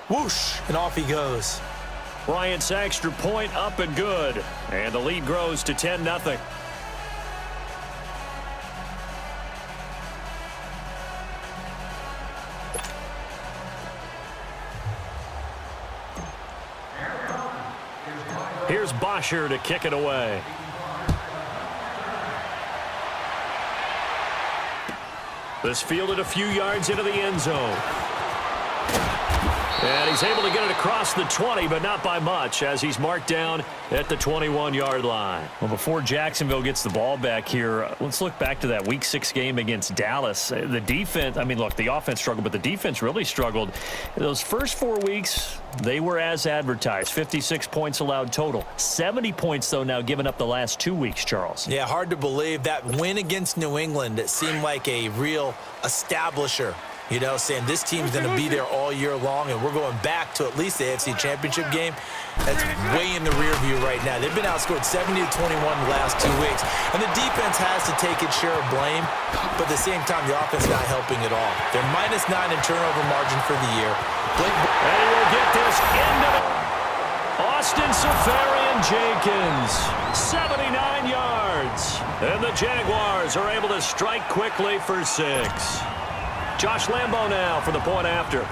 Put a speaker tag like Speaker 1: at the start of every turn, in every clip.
Speaker 1: Whoosh, and off he goes.
Speaker 2: Bryant's extra point up and good. And the lead grows to 10-0. Here's Bosher to kick it away. This fielded a few yards into the end zone. And he's able to get it across the 20, but not by much, as he's marked down at the 21-yard line. Well, before Jacksonville gets the ball back here, let's look back to that Week 6 game against Dallas. The defense, I mean, look, the offense struggled, but the defense really struggled. Those first 4 weeks, they were as advertised. 56 points allowed total. 70 points, though, now given up the last 2 weeks, Charles.
Speaker 1: Yeah, hard to believe. That win against New England, it seemed like a real establisher. You know, saying this team's going to be there all year long, and we're going back to at least the AFC Championship game. That's way in the rear view right now. They've been outscored 70-21 the last 2 weeks, and the defense has to take its share of blame, but at the same time, the offense not helping at all. They're -9 in turnover margin for the year.
Speaker 2: And he will get this into the Austin Seferian-Jenkins, 79 yards. And the Jaguars are able to strike quickly for 6. Josh Lambo now for the point after.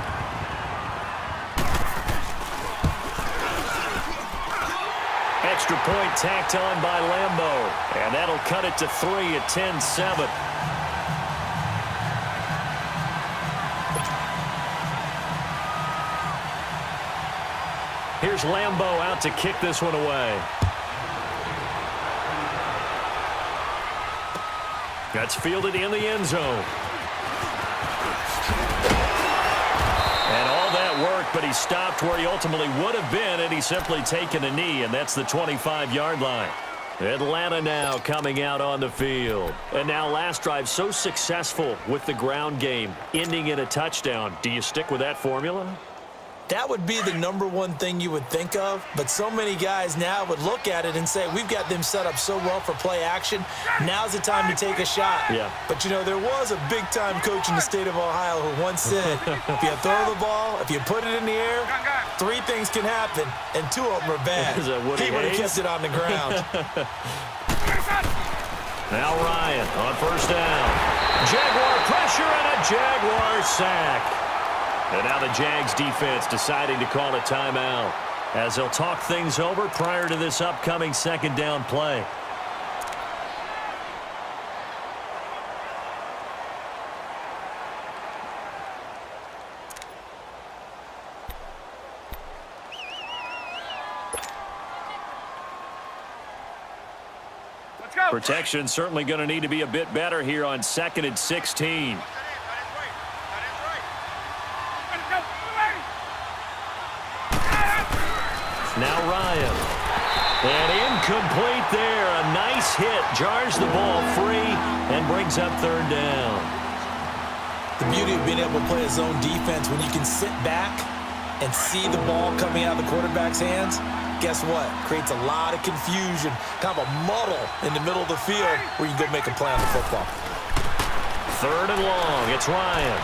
Speaker 2: Extra point tacked on by Lambo. And that'll cut it to 3 at 10-7. Here's Lambo out to kick this one away. That's fielded in the end zone. And all that work, but he stopped where he ultimately would have been, and he's simply taken a knee, and that's the 25-yard line. Atlanta now coming out on the field. And now last drive so successful with the ground game, ending in a touchdown. Do you stick with that formula?
Speaker 1: That would be the #1 thing you would think of, but so many guys now would look at it and say, we've got them set up so well for play action, now's the time to take a shot.
Speaker 2: Yeah.
Speaker 1: But, you know, there was a big-time coach in the state of Ohio who once said, if you throw the ball, if you put it in the air, 3 things can happen, and 2 of them are bad. He would have kept it on the ground.
Speaker 2: Now Ryan on first down. Jaguar pressure and a Jaguar sack. And now the Jags defense deciding to call a timeout as they'll talk things over prior to this upcoming second down play. Protection certainly going to need to be a bit better here on 2nd and 16. Now Ryan. And incomplete there. A nice hit. Jars the ball free and brings up 3rd down.
Speaker 1: The beauty of being able to play a zone defense when you can sit back and see the ball coming out of the quarterback's hands, guess what? Creates a lot of confusion, kind of a muddle in the middle of the field where you can go make a play on the football.
Speaker 2: 3rd and long. It's Ryan.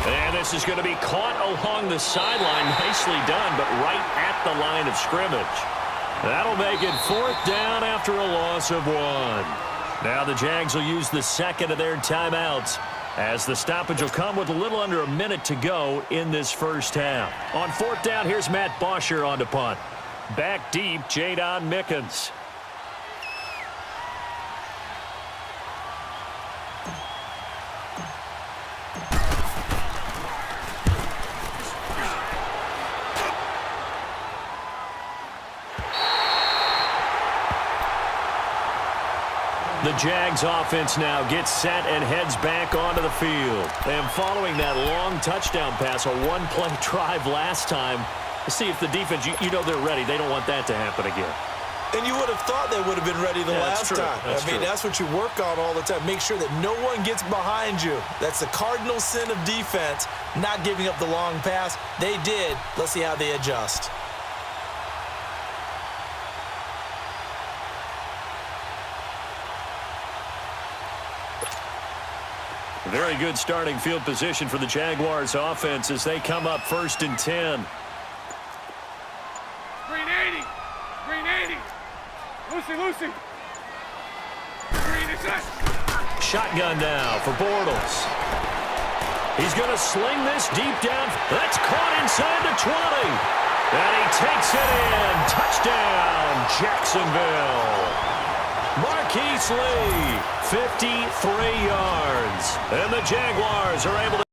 Speaker 2: And this is going to be caught along the sideline. Nicely done, but right at the line of scrimmage. That'll make it 4th down after a loss of 1. Now the Jags will use the second of their timeouts as the stoppage will come with a little under a minute to go in this first half. On 4th down, here's Matt Bosher on the punt. Back deep, Jadon Mickens. The Jags offense now gets set and heads back onto the field. And following that long touchdown pass, a 1-play drive last time, see if the defense, you know they're ready. They don't want that to happen again.
Speaker 1: And you would have thought they would have been ready the last time. I mean, that's what you work on all the time. Make sure that no one gets behind you. That's the cardinal sin of defense, not giving up the long pass. They did. Let's see how they adjust.
Speaker 2: Very good starting field position for the Jaguars offense as they come up 1st and 10.
Speaker 3: Green 80. Green 80. Lucy. Green is set.
Speaker 2: Shotgun now for Bortles. He's going to sling this deep down. That's caught inside the 20. And he takes it in. Touchdown, Jacksonville. Marquise Lee, 53 yards. And the Jaguars are able to